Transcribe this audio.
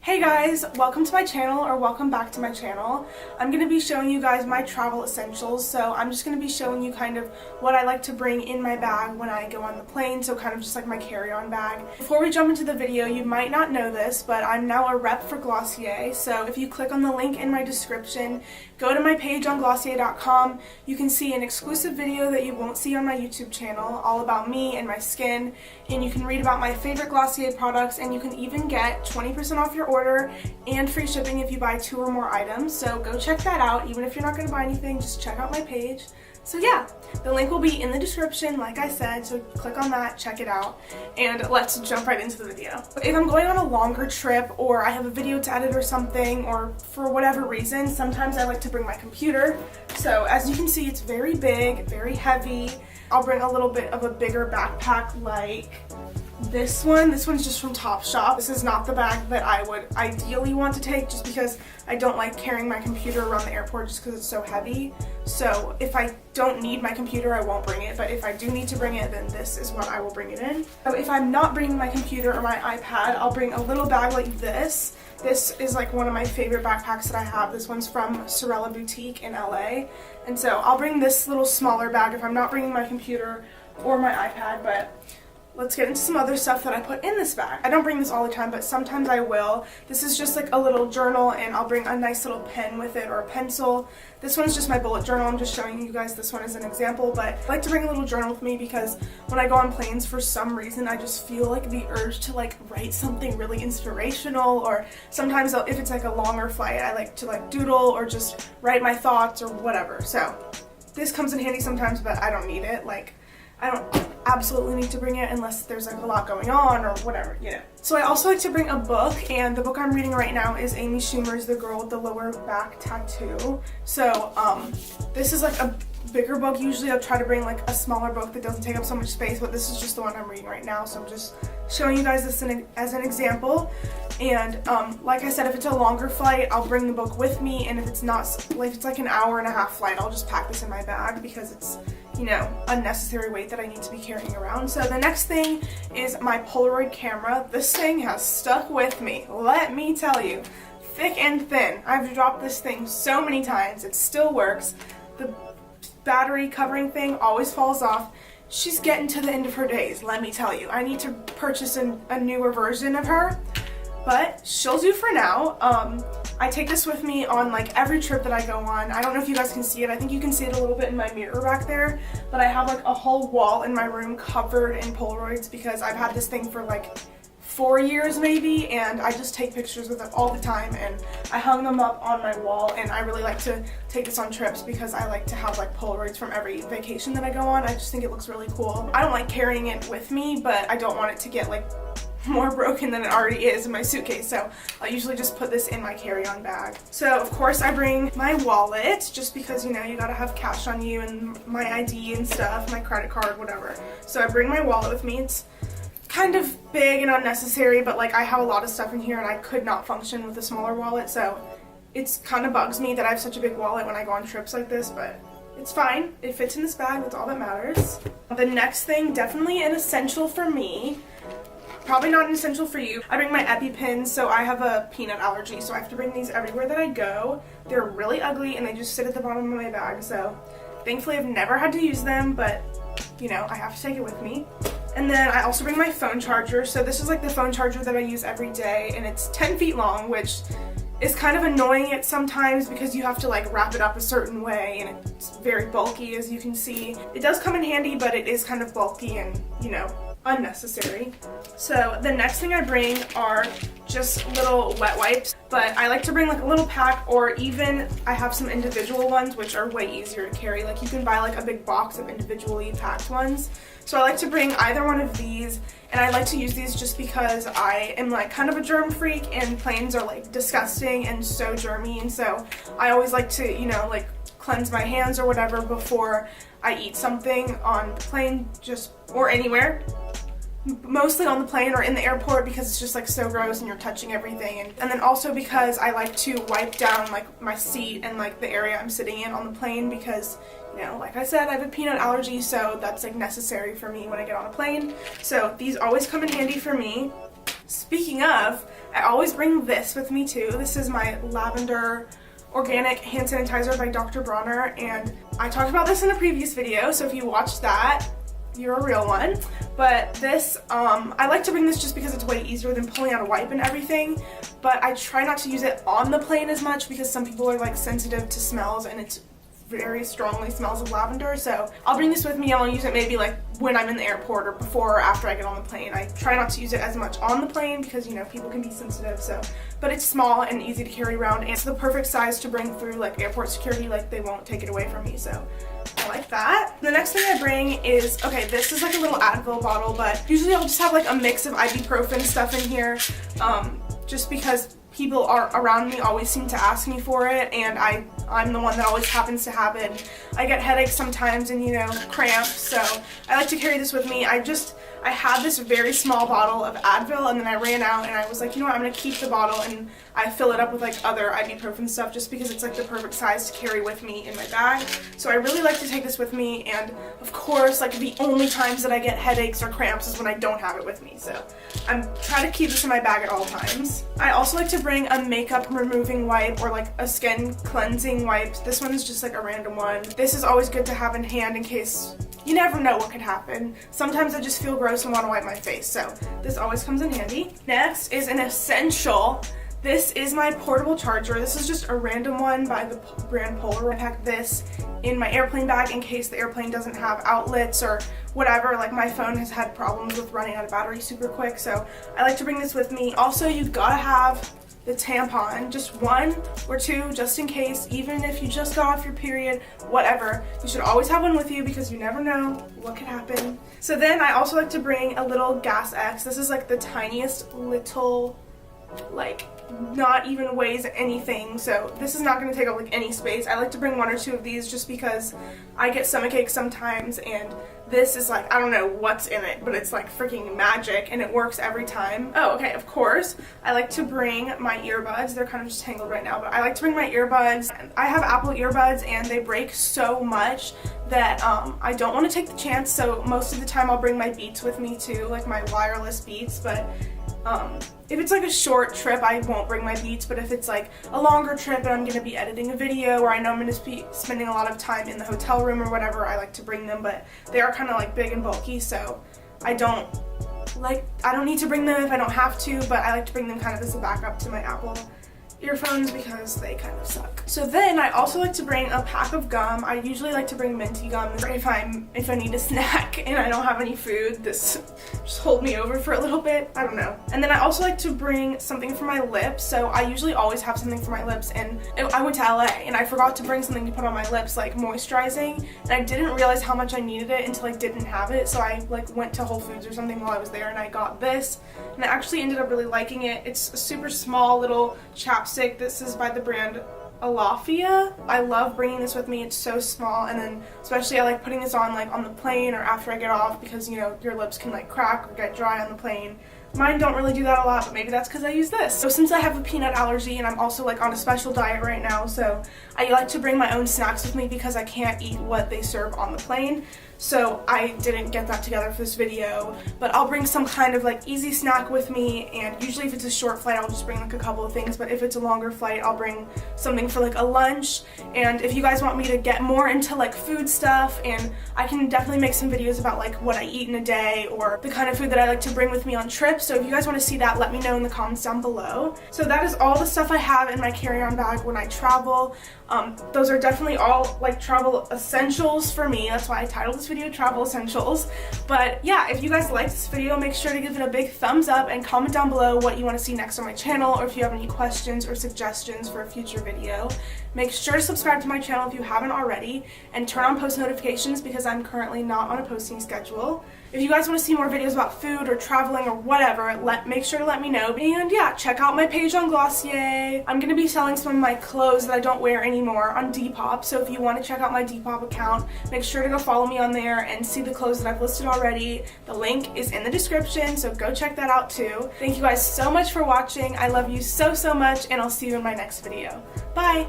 Hey guys, welcome to my channel, or welcome back to my channel. I'm going to be showing you guys my travel essentials, so I'm just going to be showing you kind of what I like to bring in my bag when I go on the plane, so kind of just like my carry-on bag. Before we jump into the video, you might not know this, but I'm now a rep for Glossier, so if you click on the link in my description, go to my page on Glossier.com, you can see an exclusive video that you won't see on my YouTube channel, all about me and my skin, and you can read about my favorite Glossier products, and you can even get 20% off your order and free shipping if you buy 2 or more items. So go check that out. Even if you're not going to buy anything, just check out my page. So yeah, the link will be in the description like I said, so click on that, check it out, and let's jump right into the video. If I'm going on a longer trip or I have a video to edit or something, or for whatever reason, sometimes I like to bring my computer. So as you can see, it's very big, very heavy. I'll bring a little bit of a bigger backpack like this one. This one's just from Topshop. This is not the bag that I would ideally want to take, just because I don't like carrying my computer around the airport just because it's so heavy. So if I don't need my computer, I won't bring it, but if I do need to bring it, then this is what I will bring it in. So if I'm not bringing my computer or my iPad, I'll bring a little bag like this. This is like one of my favorite backpacks that I have. This one's from Sorella Boutique in LA. And so I'll bring this little smaller bag if I'm not bringing my computer or my iPad, but let's get into some other stuff that I put in this bag. I don't bring this all the time, but sometimes I will. This is just like a little journal, and I'll bring a nice little pen with it, or a pencil. This one's just my bullet journal. I'm just showing you guys this one as an example, but I like to bring a little journal with me because when I go on planes, for some reason, I just feel like the urge to like write something really inspirational, or sometimes if it's like a longer flight, I like to like doodle or just write my thoughts or whatever. So this comes in handy sometimes, but I don't need it. Like, I don't absolutely need to bring it unless there's like a lot going on or whatever, you know. So I also like to bring a book, and the book I'm reading right now is Amy Schumer's The Girl with the Lower Back Tattoo. So this is like a bigger book. Usually I'll try to bring like a smaller book that doesn't take up so much space, but this is just the one I'm reading right now, so I'm just showing you guys this as an example. And like I said, if it's a longer flight, I'll bring the book with me, and if it's not, like if it's like an hour-and-a-half flight, I'll just pack this in my bag because it's, you know, unnecessary weight that I need to be carrying around. So the next thing is my Polaroid camera. This thing has stuck with me, let me tell you. Thick and thin. I've dropped this thing so many times, it still works. The battery covering thing always falls off. She's getting to the end of her days, let me tell you. I need to purchase a newer version of her, but she'll do for now. I take this with me on like every trip that I go on. I don't know if you guys can see it. I think you can see it a little bit in my mirror back there, but I have like a whole wall in my room covered in Polaroids because I've had this thing for like 4 years maybe, and I just take pictures with it all the time, and I hung them up on my wall. And I really like to take this on trips because I like to have like Polaroids from every vacation that I go on. I just think it looks really cool. I don't like carrying it with me, but I don't want it to get like more broken than it already is in my suitcase, so I'll usually just put this in my carry-on bag. So of course I bring my wallet, just because, you know, you gotta have cash on you, and my ID and stuff, my credit card, whatever. So I bring my wallet with me. It's kind of big and unnecessary, but like I have a lot of stuff in here and I could not function with a smaller wallet, so it's kind of bugs me that I have such a big wallet when I go on trips like this, but it's fine. It fits in this bag, that's all that matters. The next thing, definitely an essential for me, probably not an essential for you. I bring my EpiPens. So I have a peanut allergy, so I have to bring these everywhere that I go. They're really ugly and they just sit at the bottom of my bag, so thankfully I've never had to use them, but you know, I have to take it with me. And then I also bring my phone charger. So this is like the phone charger that I use every day, and it's 10 feet long, which is kind of annoying at sometimes because you have to like wrap it up a certain way, and it's very bulky, as you can see. It does come in handy, but it is kind of bulky and, you know, unnecessary. So the next thing I bring are just little wet wipes, but I like to bring like a little pack, or even I have some individual ones which are way easier to carry. Like you can buy like a big box of individually packed ones. So I like to bring either one of these, and I like to use these just because I am like kind of a germ freak, and planes are like disgusting and so germy, and so I always like to, you know, like cleanse my hands or whatever before I eat something on the plane, just or anywhere. Mostly on the plane or in the airport because it's just like so gross and you're touching everything, and then also because I like to wipe down like my seat and like the area I'm sitting in on the plane because, you know, like I said, I have a peanut allergy, so that's like necessary for me when I get on a plane. So these always come in handy for me. speaking of, I always bring this with me too. This is my lavender organic hand sanitizer by Dr. Bronner, and I talked about this in a previous video, so if you watched that, you're a real one. But this, I like to bring this just because it's way easier than pulling out a wipe and everything, but I try not to use it on the plane as much because some people are like sensitive to smells and it's very strongly smells of lavender, so I'll bring this with me and I'll use it maybe like when I'm in the airport or before or after I get on the plane. I try not to use it as much on the plane because, you know, people can be sensitive, so, but it's small and easy to carry around, and it's the perfect size to bring through like airport security. Like, they won't take it away from me, so I like that. The next thing I bring is, okay, this is like a little Advil bottle, but usually I'll just have like a mix of ibuprofen stuff in here, just because people around me always seem to ask me for it, and I'm the one that always happens to have it. I get headaches sometimes and, you know, cramps, so I like to carry this with me. I had this very small bottle of Advil, and then I ran out, and I was like, you know what, I'm gonna keep the bottle, and I fill it up with like other ibuprofen stuff just because it's like the perfect size to carry with me in my bag. So I really like to take this with me, and of course, like, the only times that I get headaches or cramps is when I don't have it with me, so I'm trying to keep this in my bag at all times. I also like to bring a makeup removing wipe or like a skin cleansing wipe. This one is just like a random one. This is always good to have in hand in case you never know what could happen. Sometimes I just feel gross and want to wipe my face, so this always comes in handy. Next is an essential. This is my portable charger. This is just a random one by the brand Polar. I pack this in my airplane bag in case the airplane doesn't have outlets or whatever. Like, my phone has had problems with running out of battery super quick, so I like to bring this with me. Also, you gotta have the tampon, just one or two, just in case, even if you just got off your period, whatever. You should always have one with you because you never know what could happen. So then I also like to bring a little Gas X. This is like the tiniest little, like, not even weighs anything, so this is not going to take up like any space. I like to bring one or two of these just because I get stomachache sometimes, and this is like, I don't know what's in it, but it's like freaking magic and it works every time. Oh, okay, of course, I like to bring my earbuds. They're kind of just tangled right now, but I like to bring my earbuds. I have Apple earbuds and they break so much that I don't want to take the chance, so most of the time I'll bring my Beats with me too, like my wireless Beats, but if it's like a short trip, I won't bring my Beats, but if it's like a longer trip and I'm going to be editing a video or I know I'm going to be spending a lot of time in the hotel room or whatever, I like to bring them, but they are kind of like big and bulky, so I don't need to bring them if I don't have to, but I like to bring them kind of as a backup to my Apple earphones because they kind of suck. So then I also like to bring a pack of gum. I usually like to bring minty gum if I need a snack and I don't have any food. This just hold me over for a little bit. I don't know. And then I also like to bring something for my lips. So I usually always have something for my lips, and I went to LA and I forgot to bring something to put on my lips, like moisturizing, and I didn't realize how much I needed it until I didn't have it. So I like went to Whole Foods or something while I was there and I got this, and I actually ended up really liking it. It's a super small little chapstick. This is by the brand Alafia. I love bringing this with me. It's so small, and then especially I like putting this on like on the plane or after I get off because, you know, your lips can like crack or get dry on the plane. Mine don't really do that a lot, but maybe that's because I use this. So since I have a peanut allergy and I'm also like on a special diet right now, so I like to bring my own snacks with me because I can't eat what they serve on the plane. So I didn't get that together for this video, but I'll bring some kind of like easy snack with me, and usually if it's a short flight I'll just bring like a couple of things, but if it's a longer flight I'll bring something for like a lunch. And if you guys want me to get more into like food stuff, and I can definitely make some videos about like what I eat in a day or the kind of food that I like to bring with me on trips, so if you guys want to see that, let me know in the comments down below. So that is all the stuff I have in my carry-on bag when I travel. Those are definitely all like travel essentials for me. That's why I titled this video Travel Essentials. But yeah, if you guys liked this video, make sure to give it a big thumbs up and comment down below what you want to see next on my channel, or if you have any questions or suggestions for a future video. Make sure to subscribe to my channel if you haven't already, and turn on post notifications because I'm currently not on a posting schedule. If you guys want to see more videos about food or traveling or whatever, make sure to let me know. And yeah, check out my page on Glossier. I'm going to be selling some of my clothes that I don't wear anymore on Depop, so if you want to check out my Depop account, make sure to go follow me on there and see the clothes that I've listed already. The link is in the description, so go check that out too. Thank you guys so much for watching. I love you so much, and I'll see you in my next video. Bye!